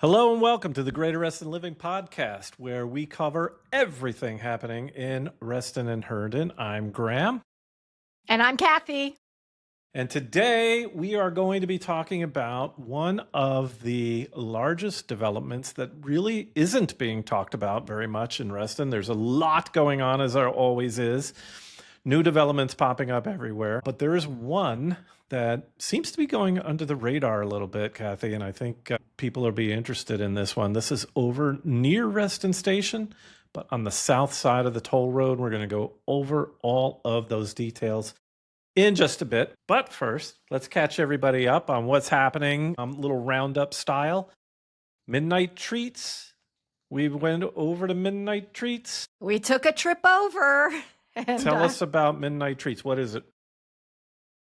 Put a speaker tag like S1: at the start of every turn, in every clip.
S1: Hello and welcome to the Greater Reston Living Podcast, where we cover everything happening in Reston and Herndon. I'm Graham.
S2: And I'm Kathy.
S1: And today we are going to be talking about one of the largest developments that really isn't being talked about very much in Reston. There's a lot going on, as there always is. New developments popping up everywhere. But there is one that seems to be going under the radar a little bit, Kathy, and I think people will be interested in this one. This is over near Reston Station, but on the south side of the toll road. We're going to go over all of those details in just a bit. But first, let's catch everybody up on what's happening, little roundup style. Midnight Treats. We went over to Midnight Treats.
S2: We took a trip over. And,
S1: Tell us about Midnight Treats. What is it?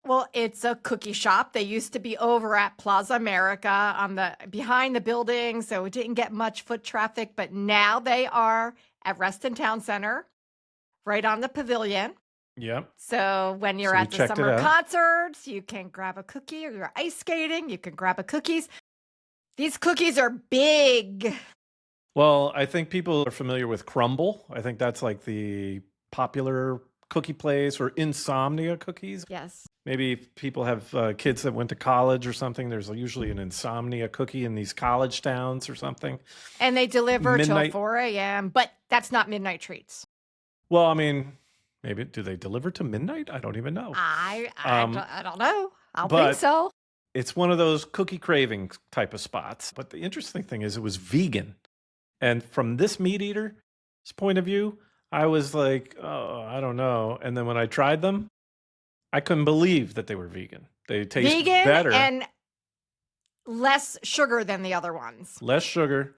S2: Well, it's a cookie shop. They used to be over at Plaza America on the behind the building, so it didn't get much foot traffic. But now they are at Reston Town Center, right on the pavilion.
S1: Yep.
S2: So when you're at the summer concerts, you can grab a cookie, or you're ice skating, you can grab a cookies. These cookies are big.
S1: Well, I think people are familiar with Crumble. I think that's like the popular cookie place, or Insomnia cookies.
S2: Yes.
S1: Maybe if people have kids that went to college or something, there's usually an Insomnia cookie in these college towns or something.
S2: And they deliver till 4 a.m., but that's not Midnight Treats.
S1: Well, I mean, maybe, do they deliver to midnight? I don't even know.
S2: I don't know. I don't think so.
S1: It's one of those cookie craving type of spots. But the interesting thing is it was vegan. And from this meat eater's point of view, I was like, oh, I don't know. And then when I tried them, I couldn't believe that they were vegan. They taste better.
S2: And less sugar than the other ones.
S1: Less sugar,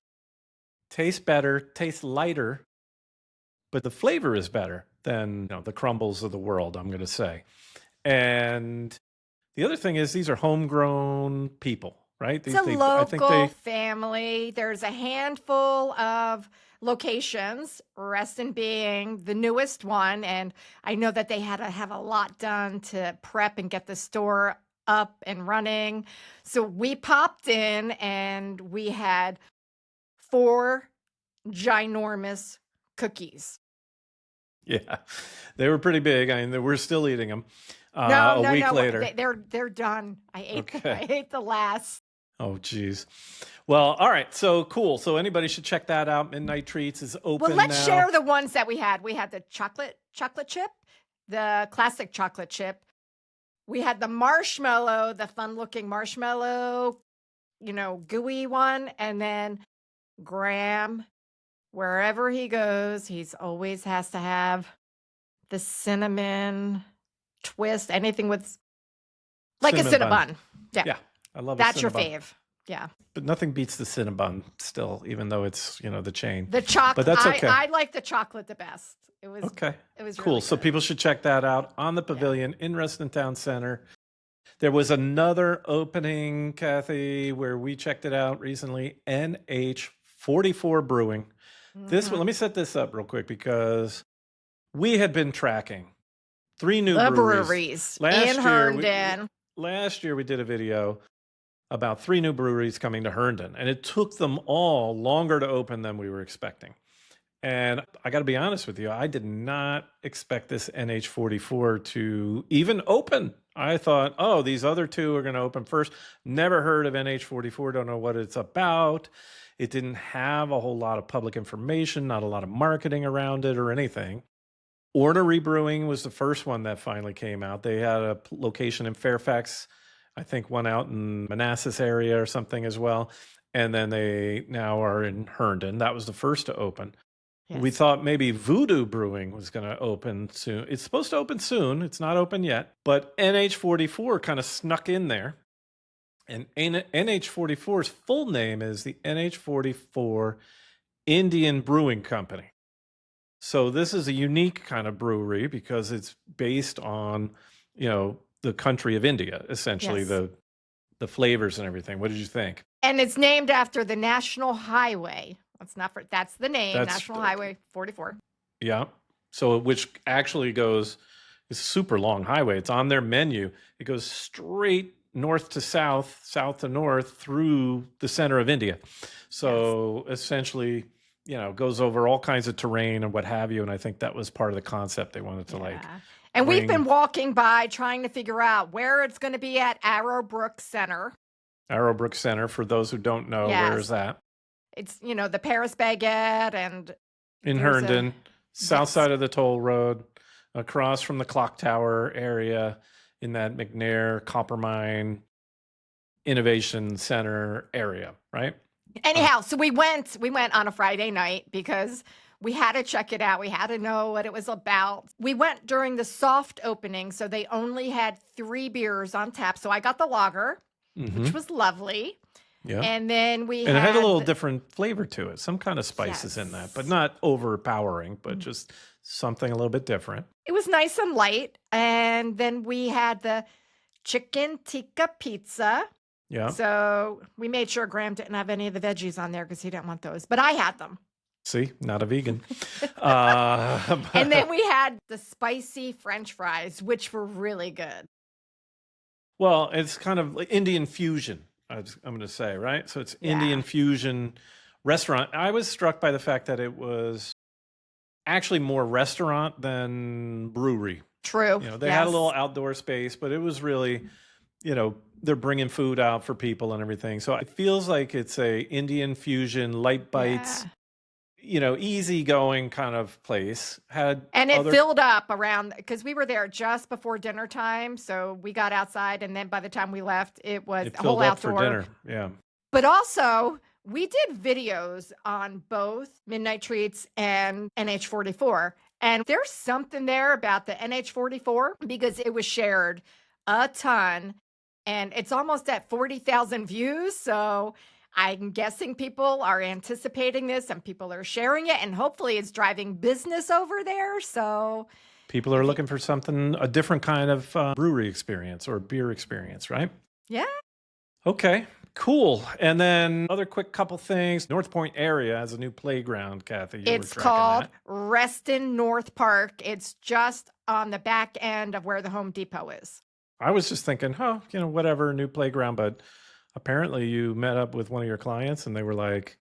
S1: taste better, taste lighter, but the flavor is better than the Crumbles of the world, I'm going to say. And the other thing is these are homegrown people, right?
S2: It's a local family. There's a handful of locations, Reston being the newest one. And I know that they had to have a lot done to prep and get the store up and running. So we popped in and we had 4 ginormous cookies.
S1: Yeah, they were pretty big. I mean, we're still eating them
S2: a
S1: week later.
S2: They're done. I ate the last.
S1: Oh, geez. Well, all right. So cool. So anybody should check that out. Midnight Treats is open now.
S2: Well, let's share the ones that we had. We had the chocolate chip, the classic chocolate chip. We had the marshmallow, the fun-looking marshmallow, gooey one. And then Graham, wherever he goes, he's always has to have the cinnamon twist, anything with like a Cinnabon.
S1: Yeah. I love
S2: that's your fave. Yeah.
S1: But nothing beats the Cinnabon still, even though it's, the chain.
S2: The chocolate.
S1: But that's okay.
S2: I like the chocolate the best. It was okay. It was
S1: cool.
S2: Really
S1: so people should check that out on the pavilion in Reston Town Center. There was another opening, Kathy, where we checked it out recently, NH44 Brewing. Mm-hmm. This one, let me set this up real quick because we had been tracking 3 new breweries
S2: in Herndon.
S1: Last year we did a video about 3 new breweries coming to Herndon, and it took them all longer to open than we were expecting. And I got to be honest with you, I did not expect this NH44 to even open. I thought, oh, these other 2 are going to open first. Never heard of NH44, don't know what it's about. It didn't have a whole lot of public information, not a lot of marketing around it or anything. Ornery Brewing was the first one that finally came out. They had a location in Fairfax, I think one out in Manassas area or something as well. And then they now are in Herndon. That was the first to open. Yes. We thought maybe Voodoo Brewing was going to open soon. It's supposed to open soon. It's not open yet. But NH44 kind of snuck in there. And NH44's full name is the NH44 Indian Brewing Company. So this is a unique kind of brewery because it's based on, the country of India, essentially, yes. the flavors and everything. What did you think?
S2: And it's named after the National Highway. That's the name, National Highway 44.
S1: Yeah. So which actually it's a super long highway. It's on their menu. It goes straight north to south, south to north through the center of India. So essentially, goes over all kinds of terrain and what have you. And I think that was part of the concept they wanted to
S2: And we've been
S1: bring
S2: walking by trying to figure out where it's going to be at Arrowbrook Center.
S1: Arrowbrook Center. For those who don't know, where is
S2: Yes.
S1: that?
S2: It's, the Paris Baguette and
S1: In
S2: there's a,
S1: Herndon, south
S2: yes.
S1: side of the toll road, across from the clock tower area in that McNair Coppermine Innovation Center area, right?
S2: Anyhow, so we went on a Friday night because we had to check it out. We had to know what it was about. We went during the soft opening, so they only had 3 beers on tap. So I got the lager, which was lovely.
S1: Yeah.
S2: And then
S1: And it had a little different flavor to it. Some kind of spices in that, but not overpowering, but just something a little bit different.
S2: It was nice and light. And then we had the chicken tikka pizza.
S1: Yeah.
S2: So we made sure Graham didn't have any of the veggies on there because he didn't want those, but I had them.
S1: See, not a vegan.
S2: And then we had the spicy French fries, which were really good.
S1: Well, it's kind of like Indian fusion, I'm going to say, right? So it's Indian fusion restaurant. I was struck by the fact that it was actually more restaurant than brewery.
S2: True.
S1: They had a little outdoor space, but it was really, they're bringing food out for people and everything. So it feels like it's a Indian fusion, light bites, easygoing kind of place. And
S2: it filled up around, because we were there just before dinner time. So we got outside, and then by the time we left, it was a whole outdoor.
S1: For dinner. Yeah.
S2: But also, we did videos on both Midnight Treats and NH44. And there's something there about the NH44 because it was shared a ton. And it's almost at 40,000 views. So I'm guessing people are anticipating this and people are sharing it. And hopefully it's driving business over there. So
S1: people are looking for something, a different kind of brewery experience or beer experience, right?
S2: Yeah.
S1: Okay, cool. And then other quick couple things. North Point area has a new playground, Kathy.
S2: It's called Reston North Park. It's just on the back end of where the Home Depot is.
S1: I was just thinking, whatever, new playground. But apparently you met up with one of your clients and they were like,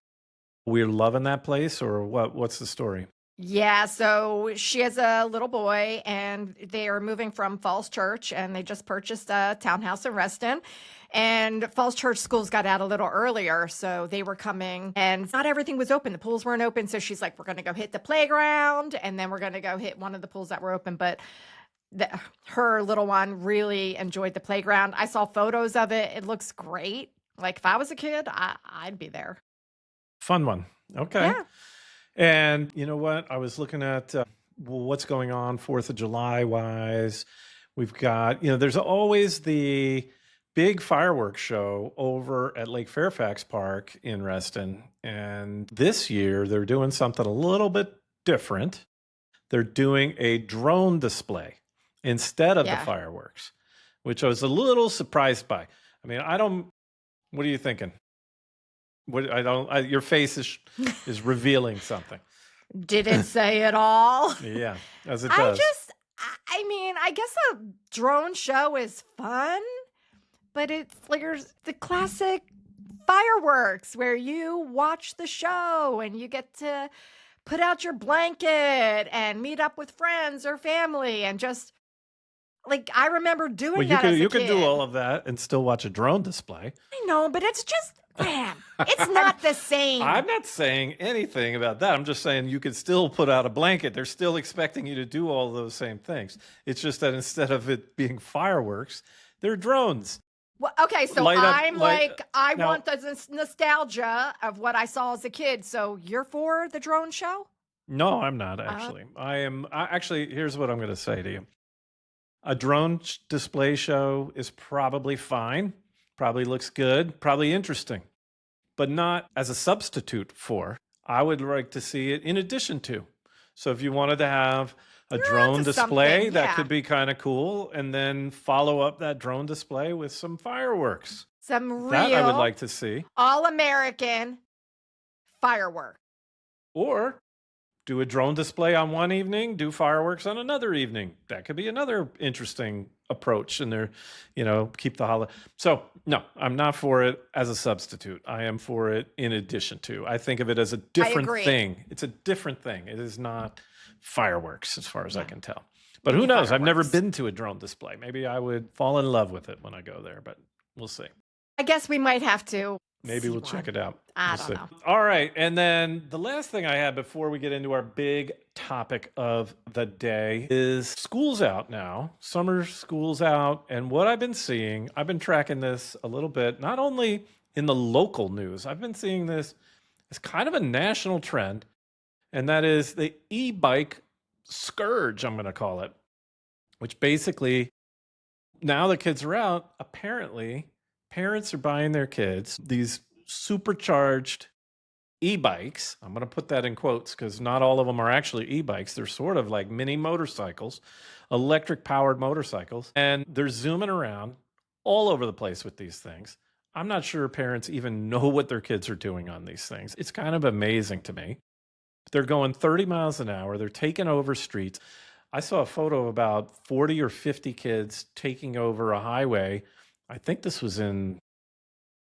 S1: we're loving that place, or what? What's the story?
S2: Yeah, so she has a little boy and they are moving from Falls Church and they just purchased a townhouse in Reston. And Falls Church schools got out a little earlier, so they were coming and not everything was open. The pools weren't open, so she's like, we're going to go hit the playground and then we're going to go hit one of the pools that were open. But her little one really enjoyed the playground. I saw photos of it. It looks great. Like if I was a kid, I'd be there.
S1: Fun one. Okay.
S2: Yeah.
S1: And you know what? I was looking at what's going on 4th of July wise. We've got, there's always the big fireworks show over at Lake Fairfax Park in Reston. And this year they're doing something a little bit different. They're doing a drone display instead of the fireworks, which I was a little surprised by. I mean, what are you thinking? Your face is revealing something.
S2: Did it say it all?
S1: Yeah, as it does.
S2: I guess a drone show is fun, but it's like the classic fireworks where you watch the show and you get to put out your blanket and meet up with friends or family and just like I remember doing that as a kid.
S1: You could do all of that and still watch a drone display.
S2: I know, but it's just it's not the same.
S1: I'm not saying anything about that. I'm just saying you could still put out a blanket. They're still expecting you to do all those same things. It's just that instead of it being fireworks, they're drones.
S2: Well, okay, so I want the nostalgia of what I saw as a kid. So you're for the drone show?
S1: No, I'm not actually. Actually, here's what I'm going to say to you. A drone display show is probably fine, probably looks good, probably interesting, but not as a substitute for. I would like to see it in addition to. So if you wanted to have a drone display, that could be kind of cool, and then follow up that drone display with some fireworks.
S2: Some real,
S1: that I would like to see.
S2: All-American fireworks.
S1: Or Do a drone display on one evening, do fireworks on another evening. That could be another interesting approach. And they're, keep the holiday. So, no, I'm not for it as a substitute. I am for it in addition to. I think of it as a different
S2: agree.
S1: thing. It's a different thing. It is not fireworks, as far as I
S2: No.
S1: can tell. But who knows? I've never been to a drone display. Maybe I would fall in love with it when I go there, but we'll see.
S2: I guess we might have to.
S1: Maybe we'll check it out.
S2: I
S1: We'll
S2: don't
S1: see.
S2: know.
S1: All right. And then the last thing I had before we get into our big topic of the day is school's out now. Summer school's out. And what I've been seeing, I've been tracking this a little bit, not only in the local news, I've been seeing this as kind of a national trend. And that is the e-bike scourge, I'm going to call it, which basically now the kids are out, apparently parents are buying their kids these supercharged e-bikes. I'm going to put that in quotes because not all of them are actually e-bikes. They're sort of like mini motorcycles, electric powered motorcycles. And they're zooming around all over the place with these things. I'm not sure parents even know what their kids are doing on these things. It's kind of amazing to me. They're going 30 miles an hour. They're taking over streets. I saw a photo of about 40 or 50 kids taking over a highway. I think this was in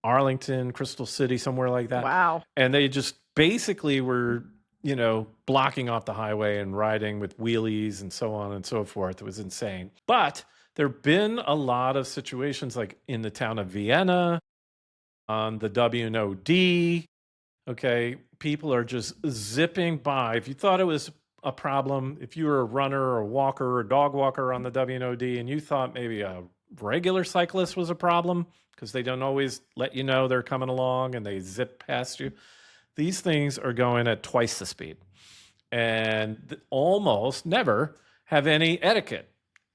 S1: Arlington, Crystal City, somewhere like that.
S2: Wow.
S1: And they just basically were, blocking off the highway and riding with wheelies and so on and so forth. It was insane. But there have been a lot of situations like in the town of Vienna, on the W&OD. Okay, people are just zipping by. If you thought it was a problem, if you were a runner or a walker or a dog walker on the W&OD and you thought maybe a regular cyclist was a problem because they don't always let you know they're coming along and they zip past you, these things are going at twice the speed and almost never have any etiquette.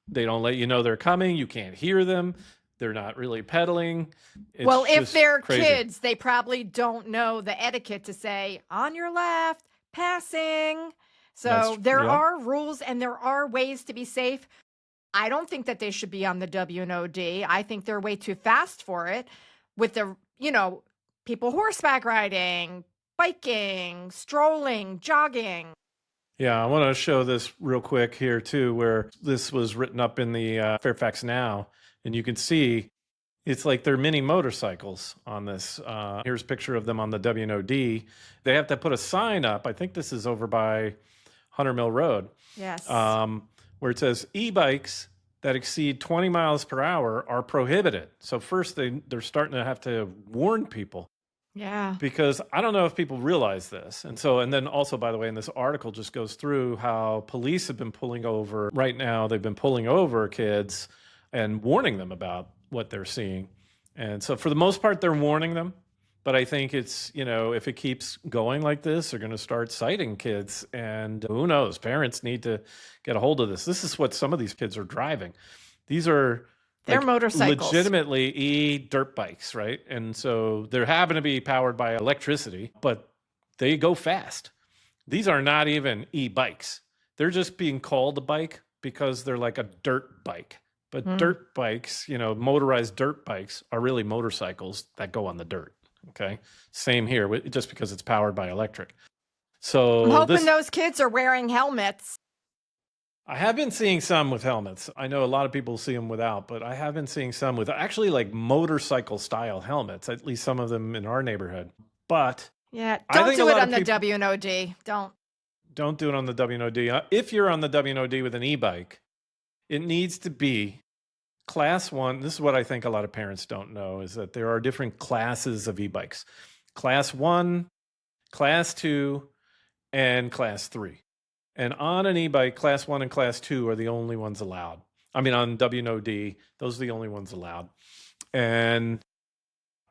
S1: They don't let you know they're coming. You can't hear them. They're not really pedaling.
S2: Well, if they're
S1: crazy.
S2: kids, they probably don't know the etiquette to say, on your left, passing. So there are rules and there are ways to be safe. I don't think that they should be on the W&OD. I think they're way too fast for it with the, people horseback riding, biking, strolling, jogging.
S1: Yeah, I want to show this real quick here too, where this was written up in the Fairfax Now. And you can see it's like they're mini motorcycles on this. Here's a picture of them on the W&OD. They have to put a sign up. I think this is over by Hunter Mill Road.
S2: Yes.
S1: Where it says e-bikes that exceed 20 miles per hour are prohibited. So first they're starting to have to warn people.
S2: Yeah.
S1: Because I don't know if people realize this. And then also, by the way, in this article just goes through how police have been pulling over. Right now, they've been pulling over kids and warning them about what they're seeing. And so for the most part, they're warning them. But I think it's, if it keeps going like this, they're going to start citing kids. And who knows? Parents need to get a hold of this. This is what some of these kids are driving. These are
S2: they're motorcycles.
S1: Legitimately dirt bikes, right? And so they happen to be powered by electricity, but they go fast. These are not even e-bikes. They're just being called a bike because they're like a dirt bike. But dirt bikes, motorized dirt bikes are really motorcycles that go on the dirt. Okay. Same here, just because it's powered by electric. So
S2: I'm hoping those kids are wearing helmets.
S1: I have been seeing some with helmets. I know a lot of people see them without, but I have been seeing some with actually like motorcycle style helmets, at least some of them in our neighborhood. But
S2: yeah, don't do it on the W&OD. Don't
S1: do it on the W&OD. If you're on the W&OD with an e-bike, it needs to be Class 1. This is what I think a lot of parents don't know, is that there are different classes of e-bikes. Class 1, Class 2, and Class 3. And on an e-bike, Class 1 and Class 2 are the only ones allowed. I mean, on W&OD, those are the only ones allowed. And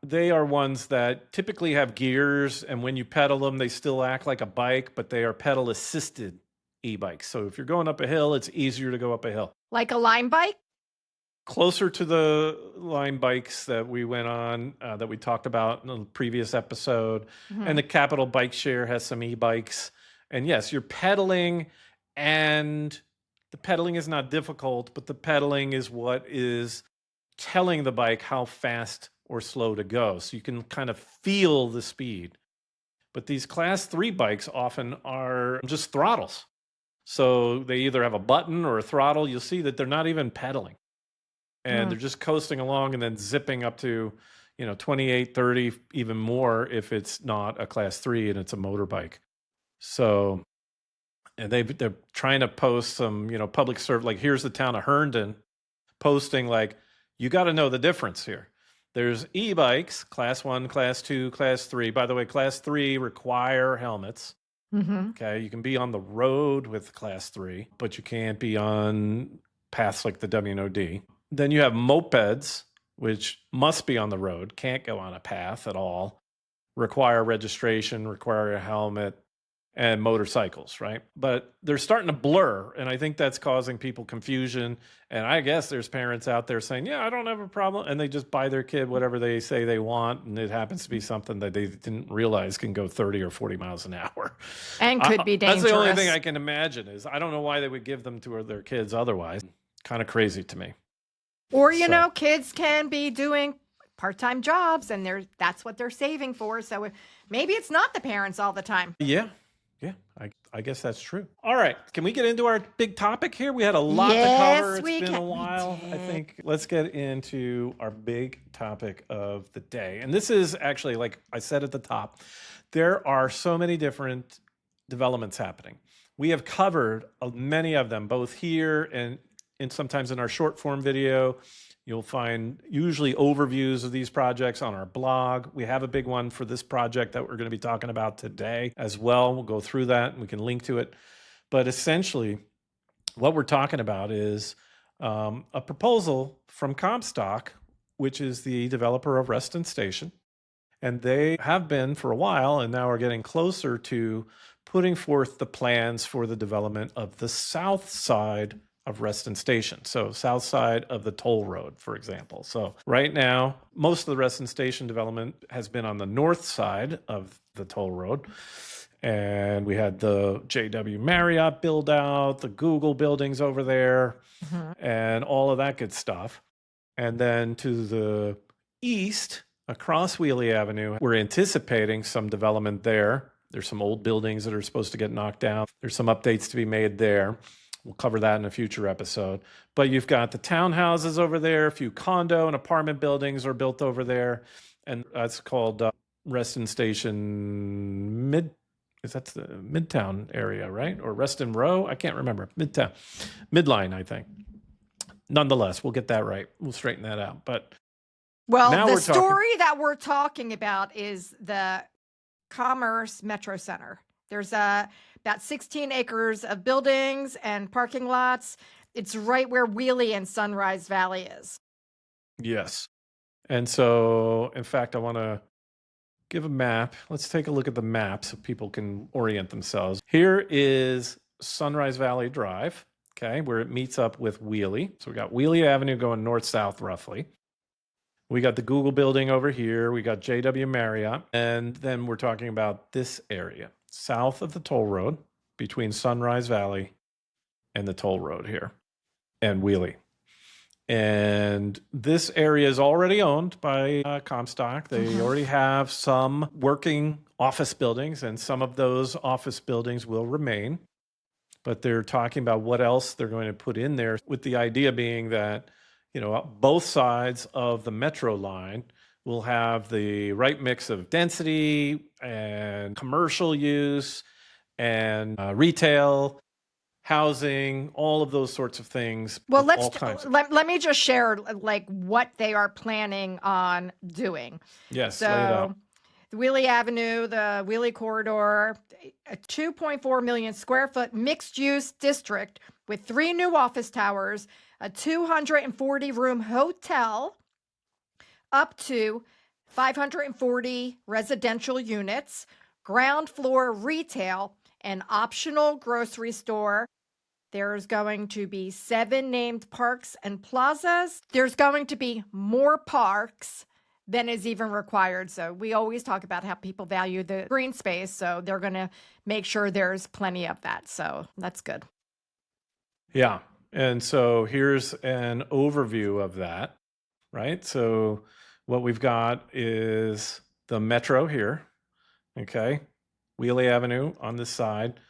S1: they are ones that typically have gears, and when you pedal them, they still act like a bike, but they are pedal-assisted e-bikes. So if you're going up a hill, it's easier to go up a hill.
S2: Like a Lime bike?
S1: Closer to the Lime bikes that we went on, that we talked about in the previous episode. And the Capital Bike Share has some e-bikes. And yes, you're pedaling, and the pedaling is not difficult, but the pedaling is what is telling the bike how fast or slow to go. So you can kind of feel the speed. But these class 3 bikes often are just throttles. So they either have a button or a throttle. You'll see that they're not even pedaling. And they're just coasting along and then zipping up to, 28, 30, even more if it's not a class 3 and it's a motorbike. So, and they're trying to post some, public service, like here's the town of Herndon posting like, you got to know the difference here. There's e-bikes, class 1, class 2, class 3. By the way, class 3 require helmets. Okay, you can be on the road with class 3, but you can't be on paths like the W&OD. Then you have mopeds, which must be on the road, can't go on a path at all, require registration, require a helmet, and motorcycles, right? But they're starting to blur, and I think that's causing people confusion. And I guess there's parents out there saying, yeah, I don't have a problem, and they just buy their kid whatever they say they want, and it happens to be something that they didn't realize can go 30 or 40 miles an hour.
S2: And could be dangerous.
S1: That's the only thing I can imagine is I don't know why they would give them to their kids otherwise. Kind of crazy to me.
S2: Or, kids can be doing part-time jobs, and that's what they're saving for. So maybe it's not the parents all the time.
S1: Yeah, I guess that's true. All right, can we get into our big topic here? We had a lot to cover. It's been a while. I think let's get into our big topic of the day. And this is actually, like I said at the top, there are so many different developments happening. We have covered many of them, both here and sometimes in our short form video. You'll find usually overviews of these projects on our blog. We have a big one for this project that we're going to be talking about today as well. We'll go through that and we can link to it. But essentially, what we're talking about is a proposal from Comstock, which is the developer of Reston Station. And they have been for a while and now are getting closer to putting forth the plans for the development of the south side of Reston Station. So south side of the toll road, for example. So right now, most of the Reston Station development has been on the north side of the toll road. And we had the JW Marriott build out, the Google buildings over there, and all of that good stuff. And then to the east, across Wiehle Avenue, we're anticipating some development there. There's some old buildings that are supposed to get knocked down. There's some updates to be made there. We'll cover that in a future episode. But you've got the townhouses over there, a few condo and apartment buildings are built over there. And that's called Reston Station is that the Midtown area, right? Or Reston Row? I can't remember. Midline, I think. Nonetheless, we'll get that right. We'll straighten that out. But
S2: the story that we're talking about is the Commerce Metro Center. There's about 16 acres of buildings and parking lots. It's right where Wiehle and Sunrise Valley is.
S1: Yes. And so, in fact, I want to give a map. Let's take a look at the map so people can orient themselves. Here is Sunrise Valley Drive, okay, where it meets up with Wiehle. So we got Wiehle Avenue going north-south roughly. We got the Google building over here. We got JW Marriott. And then we're talking about this area, south of the toll road, between Sunrise Valley and the toll road here, and Wiehle. And this area is already owned by Comstock. They already have some working office buildings, and some of those office buildings will remain. But they're talking about what else they're going to put in there, with the idea being that both sides of the metro line will have the right mix of density and commercial use and retail, housing, all of those sorts of things.
S2: Well, let me just share like what they are planning on doing.
S1: Yes,
S2: so
S1: lay it out.
S2: The Wiehle Avenue, the Wiehle corridor, a 2.4 million square foot mixed use district with 3 new office towers, a 240 room hotel, up to 540 residential units, ground floor retail, an optional grocery store. There's going to be 7 named parks and plazas. There's going to be more parks than is even required. So we always talk about how people value the green space. So they're going to make sure there's plenty of that. So that's good.
S1: Yeah. And so here's an overview of that, right? So what we've got is the metro here. Okay. Wiehle Avenue on this side.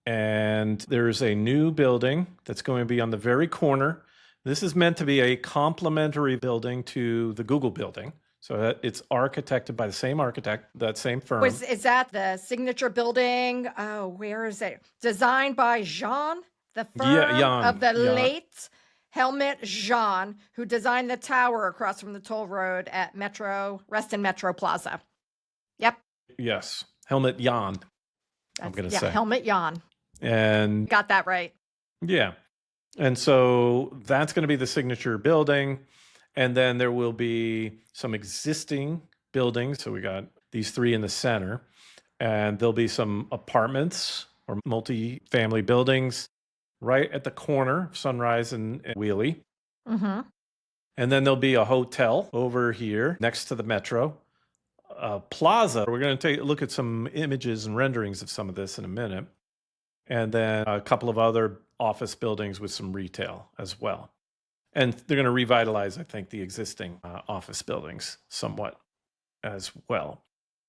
S1: And there's a new building that's going to be on the very corner. This is meant to be a complementary building to the Google building. So it's architected by the same architect, that same firm.
S2: Is that the signature building? Oh, where is it? Designed by Jahn, the firm
S1: Jahn,
S2: of the
S1: Jahn.
S2: late Helmut Jahn, who designed the tower across from the toll road at Reston Metro Plaza. Yep.
S1: Yes. Helmut Jahn, I'm going to say.
S2: Helmut Jahn.
S1: And
S2: got that right.
S1: Yeah. And so that's going to be the signature building. And then there will be some existing buildings. So we got these three in the center. And there'll be some apartments or multi-family buildings right at the corner of Sunrise and Wiehle.
S2: Mm-hmm.
S1: And then there'll be a hotel over here next to the Metro. Plaza. We're going to take a look at some images and renderings of some of this in a minute. And then a couple of other office buildings with some retail as well. And they're going to revitalize, I think, the existing office buildings somewhat as well.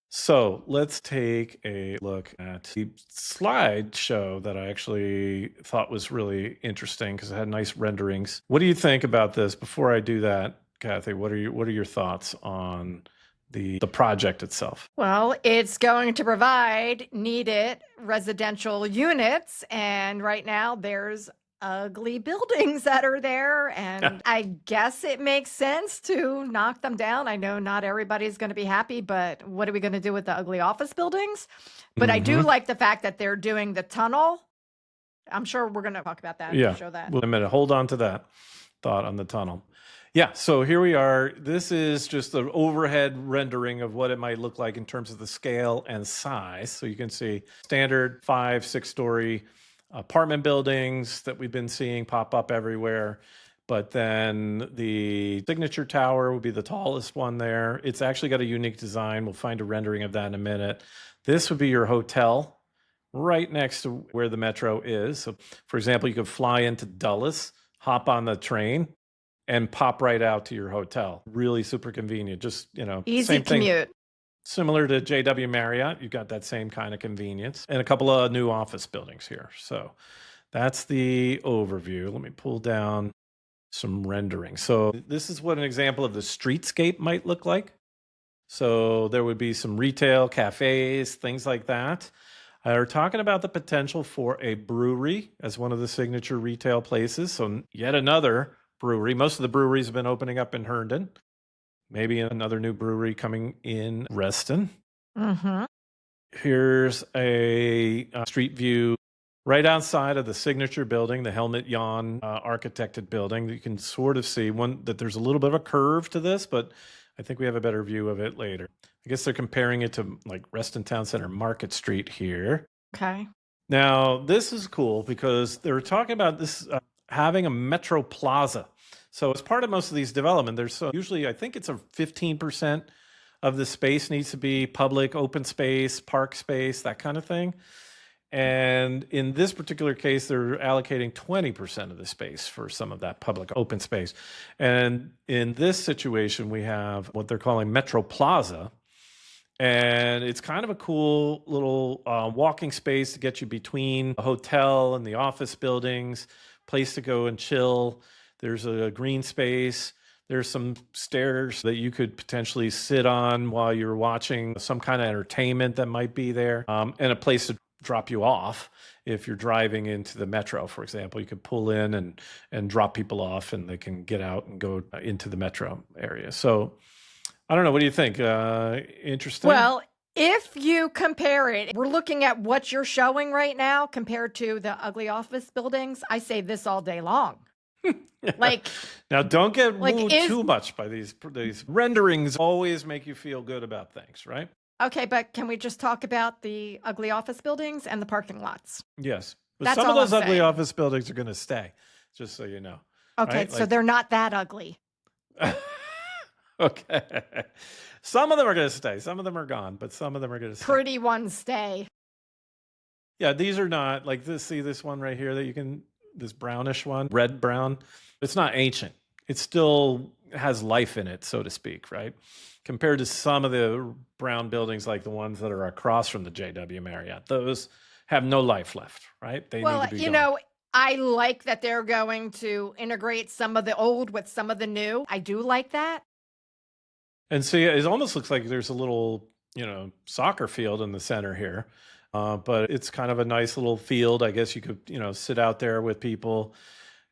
S1: So let's take a look at the slideshow that I actually thought was really interesting because it had nice renderings. What do you think about this? Before I do that, Kathy, what are your thoughts on the project itself?
S2: Well, it's going to provide needed residential units. And right now there's ugly buildings that are there. And I guess it makes sense to knock them down. I know not everybody's going to be happy, but what are we going to do with the ugly office buildings? But I do like the fact that they're doing the tunnel. I'm sure we're going to talk about that.
S1: Yeah.
S2: Show that.
S1: Well, a minute. Hold on to that thought on the tunnel. Yeah, so here we are. This is just the overhead rendering of what it might look like in terms of the scale and size. So you can see standard 5-6-story apartment buildings that we've been seeing pop up everywhere. But then the signature tower would be the tallest one there. It's actually got a unique design. We'll find a rendering of that in a minute. This would be your hotel right next to where the Metro is. So, for example, you could fly into Dulles, hop on the train, and pop right out to your hotel. Really super convenient. Just,
S2: easy
S1: same
S2: commute.
S1: Thing. Similar to JW Marriott, you've got that same kind of convenience. And a couple of new office buildings here. So that's the overview. Let me pull down some rendering. So this is what an example of the streetscape might look like. So there would be some retail, cafes, things like that. We're talking about the potential for a brewery as one of the signature retail places. So yet another brewery. Most of the breweries have been opening up in Herndon. Maybe another new brewery coming in Reston.
S2: Mm-hmm.
S1: Here's a street view right outside of the signature building, the Helmut Jahn architected building. You can sort of see that there's a little bit of a curve to this, but I think we have a better view of it later. I guess they're comparing it to like Reston Town Center Market Street here.
S2: Okay.
S1: Now, this is cool because they were talking about this having a Metro Plaza. So as part of most of these development, there's usually, I think it's a 15% of the space needs to be public, open space, park space, that kind of thing. And in this particular case, they're allocating 20% of the space for some of that public open space. And in this situation, we have what they're calling Metro Plaza. And it's kind of a cool little walking space to get you between the hotel and the office buildings, place to go and chill. There's a green space. There's some stairs that you could potentially sit on while you're watching some kind of entertainment that might be there, and a place to drop you off if you're driving into the Metro, for example. You could pull in and drop people off, and they can get out and go into the Metro area. So I don't know. What do you think? Interesting?
S2: Well, if you compare it, we're looking at what you're showing right now compared to the ugly office buildings. I say this all day long. Like,
S1: now don't get wooed too much by these renderings. Always make you feel good about things, right?
S2: Okay, but can we just talk about the ugly office buildings and the parking lots?
S1: Yes, but
S2: That's
S1: some of
S2: all
S1: those
S2: I'm
S1: ugly
S2: saying.
S1: office buildings are going to stay, just so you know.
S2: Okay,
S1: right?
S2: so they're not that ugly.
S1: Okay, some of them are going to stay. Some of them are gone, but some of them are going to stay.
S2: Pretty ones stay.
S1: Yeah, these are not like this. See this one right here that you can, this brownish one, red brown. It's not ancient. It's still has life in it, so to speak, right? Compared to some of the brown buildings like the ones that are across from the JW Marriott. Those have no life left, right? They need
S2: Well,
S1: to be gone.
S2: I like that they're going to integrate some of the old with some of the new. I do like that.
S1: And so yeah, it almost looks like there's a little, soccer field in the center here. But it's kind of a nice little field. I guess you could, sit out there with people.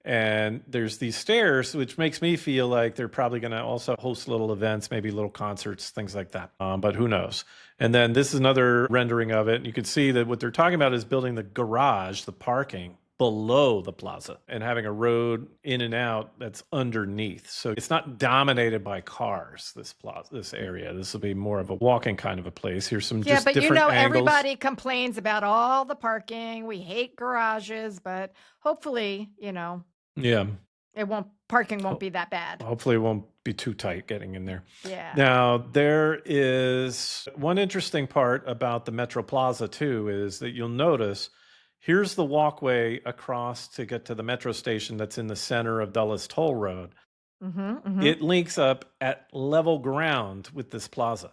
S1: And there's these stairs, which makes me feel like they're probably going to also host little events, maybe little concerts, things like that. But who knows? And then this is another rendering of it. And you can see that what they're talking about is building the garage, the parking below the plaza and having a road in and out that's underneath. So it's not dominated by cars, this plaza, this area. This will be more of a walking kind of a place. Here's some
S2: Yeah,
S1: just
S2: but
S1: different angles.
S2: everybody complains about all the parking. We hate garages, but hopefully,
S1: Yeah.
S2: parking won't be that bad.
S1: Hopefully it won't be too tight getting in there.
S2: Yeah.
S1: Now, there is one interesting part about the Metro Plaza too, is that you'll notice here's the walkway across to get to the metro station that's in the center of Dulles Toll Road. It links up at level ground with this plaza,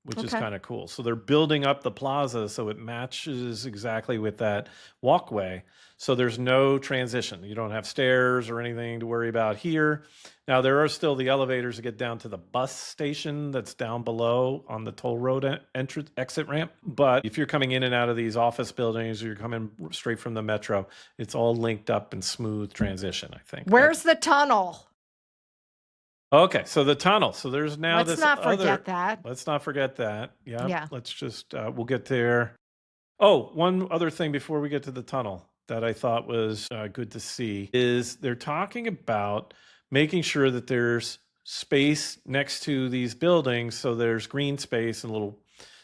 S1: which is kind of cool. So they're building up the plaza so it matches exactly with that walkway. So there's no transition. You don't have stairs or anything to worry about here. Now, there are still the elevators to get down to the bus station that's down below on the toll road exit ramp. But if you're coming in and out of these office buildings or you're coming straight from the metro, it's all linked up in smooth transition, I think.
S2: Where's the tunnel?
S1: Okay, so the tunnel. So there's now
S2: Let's not forget that.
S1: Let's not forget that.
S2: Yeah.
S1: Let's just, we'll get there. Oh, one other thing before we get to the tunnel that I thought was good to see is they're talking about making sure that there's space next to these buildings. So there's green space and little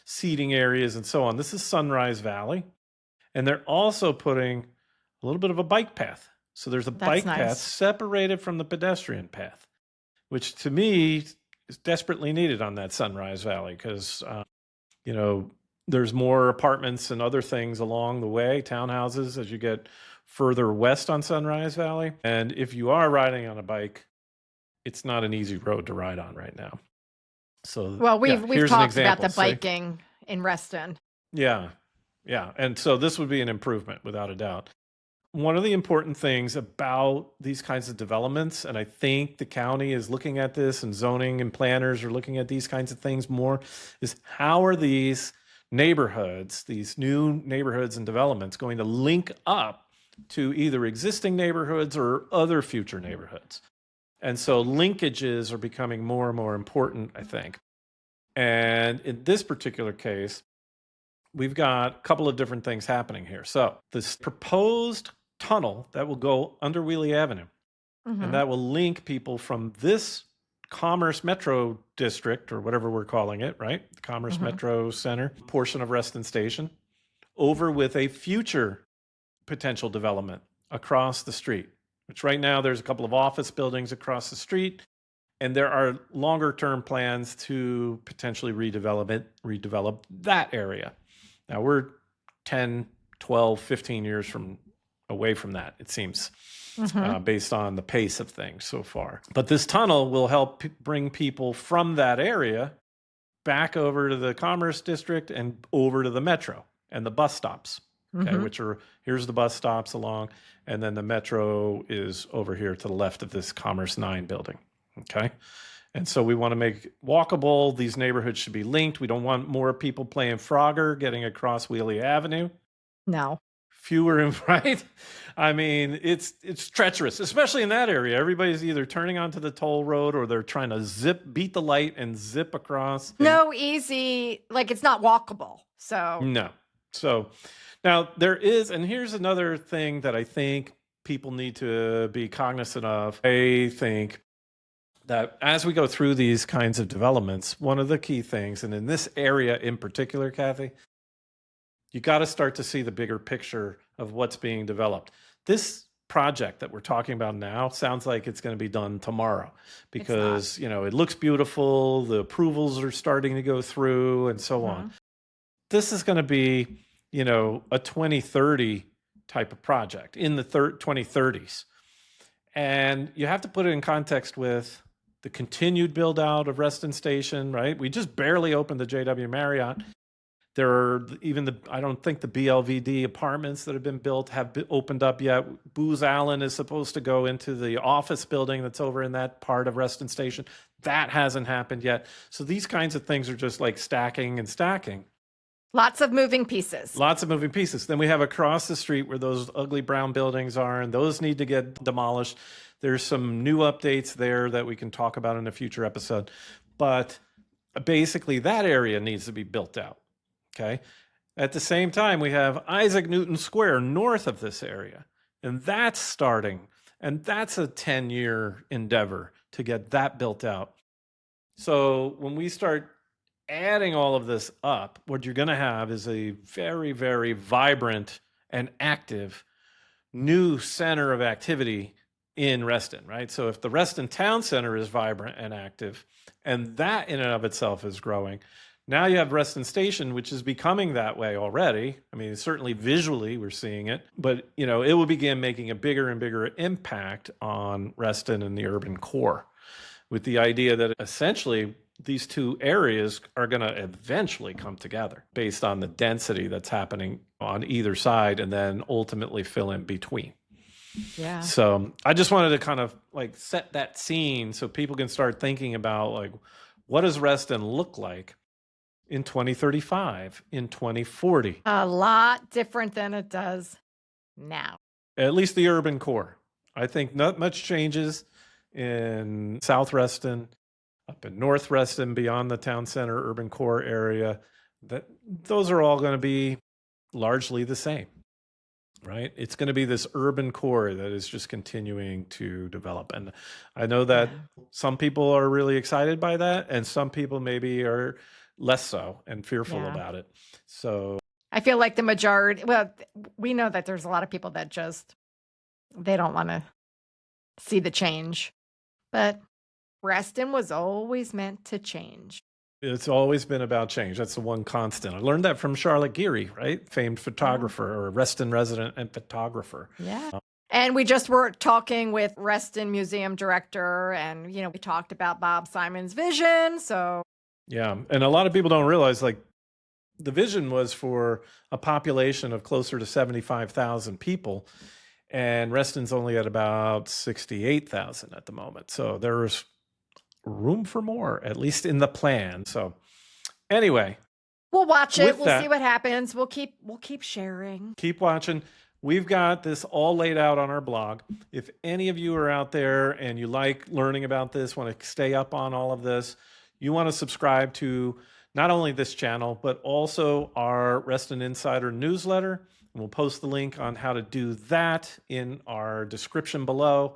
S1: seating areas and so on. This is Sunrise Valley. And they're also putting a little bit of a bike path. So there's a bike path separated from the pedestrian path, which to me is desperately needed on that Sunrise Valley because, there's more apartments and other things along the way, townhouses, as you get further west on Sunrise Valley. And if you are riding on a bike, it's not an easy road to ride on right now. So,
S2: well, we've talked about the biking in Reston.
S1: Yeah. And so this would be an improvement without a doubt. One of the important things about these kinds of developments, and I think the county is looking at this and zoning and planners are looking at these kinds of things more, is how are these neighborhoods, these new neighborhoods and developments going to link up to either existing neighborhoods or other future neighborhoods? And so linkages are becoming more and more important, I think. And in this particular case, we've got a couple of different things happening here. So this proposed tunnel that will go under Wiehle Avenue, and that will link people from this Commerce Metro District, or whatever we're calling it, right? The Commerce Metro Center portion of Reston Station, over with a future potential development across the street, which right now there's a couple of office buildings across the street, and there are longer term plans to potentially redevelop that area. Now we're 10, 12, 15 years away from that, it seems, based on the pace of things so far. But this tunnel will help bring people from that area back over to the Commerce District and over to the Metro and the bus stops, which are, here's the bus stops along, and then the Metro is over here to the left of this Commerce 9 building, okay? And so we want to make it walkable. These neighborhoods should be linked. We don't want more people playing Frogger getting across Wiehle Avenue.
S2: No.
S1: Fewer and right. I mean, it's treacherous, especially in that area. Everybody's either turning onto the toll road or they're trying to beat the light and zip across.
S2: No easy, like it's not walkable. So
S1: no. So now there is, and here's another thing that I think people need to be cognizant of. I think that as we go through these kinds of developments, one of the key things, and in this area in particular, Kathy, you got to start to see the bigger picture of what's being developed. This project that we're talking about now sounds like it's going to be done tomorrow because, it looks beautiful. The approvals are starting to go through and so on. This is going to be, a 2030 type of project in the 2030s. And you have to put it in context with the continued build out of Reston Station, right? We just barely opened the JW Marriott. There are even I don't think the BLVD apartments that have been built have opened up yet. Booz Allen is supposed to go into the office building that's over in that part of Reston Station. That hasn't happened yet. So these kinds of things are just like stacking and stacking.
S2: Lots of moving pieces.
S1: Lots of moving pieces. Then we have across the street where those ugly brown buildings are, and those need to get demolished. There's some new updates there that we can talk about in a future episode. But basically, that area needs to be built out. Okay. At the same time, we have Isaac Newton Square north of this area, and that's starting. And that's a 10-year endeavor to get that built out. So when we start adding all of this up, what you're going to have is a very, very vibrant and active new center of activity in Reston, right? So if the Reston Town Center is vibrant and active, and that in and of itself is growing, now you have Reston Station, which is becoming that way already. I mean, certainly visually we're seeing it, but it will begin making a bigger and bigger impact on Reston and the urban core, with the idea that essentially these two areas are going to eventually come together based on the density that's happening on either side and then ultimately fill in between.
S2: Yeah.
S1: So I just wanted to kind of like set that scene so people can start thinking about like, what does Reston look like in 2035, in 2040?
S2: A lot different than it does now.
S1: At least the urban core. I think not much changes in South Reston, up in North Reston, beyond the town center, urban core area. Those are all going to be largely the same, right? It's going to be this urban core that is just continuing to develop. And I know that some people are really excited by that, and some people maybe are less so and fearful about it. So
S2: I feel like the majority, well, we know that there's a lot of people that just, they don't want to see the change. But Reston was always meant to change.
S1: It's always been about change. That's the one constant. I learned that from Charlotte Geary, right? Famed photographer or Reston resident and photographer.
S2: Yeah. And we just were talking with Reston Museum director, and, we talked about Bob Simon's vision. So
S1: yeah. And a lot of people don't realize, like, the vision was for a population of closer to 75,000 people. And Reston's only at about 68,000 at the moment. So there's room for more, at least in the plan. So anyway,
S2: we'll watch it. We'll see what happens. We'll keep sharing.
S1: Keep watching. We've got this all laid out on our blog. If any of you are out there and you like learning about this, want to stay up on all of this, you want to subscribe to not only this channel, but also our Reston Insider newsletter. And we'll post the link on how to do that in our description below.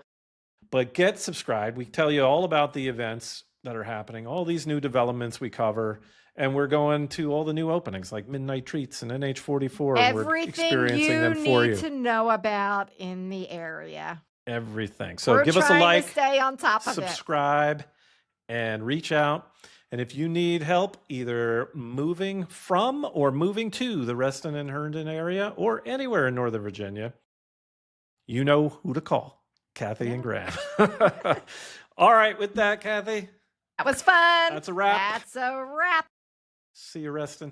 S1: But get subscribed. We tell you all about the events that are happening, all these new developments we cover, and we're going to all the new openings like Midnight Treats and NH44.
S2: Everything
S1: we're experiencing them for you.
S2: Need to know about in the area.
S1: Everything. So give us a like,
S2: to stay on top of
S1: subscribe, and reach out. And if you need help either moving from or moving to the Reston and Herndon area or anywhere in Northern Virginia, you know who to call. Kathy and Graham. All right, with that, Kathy.
S2: That was fun.
S1: That's a wrap.
S2: That's a wrap.
S1: See you, Reston.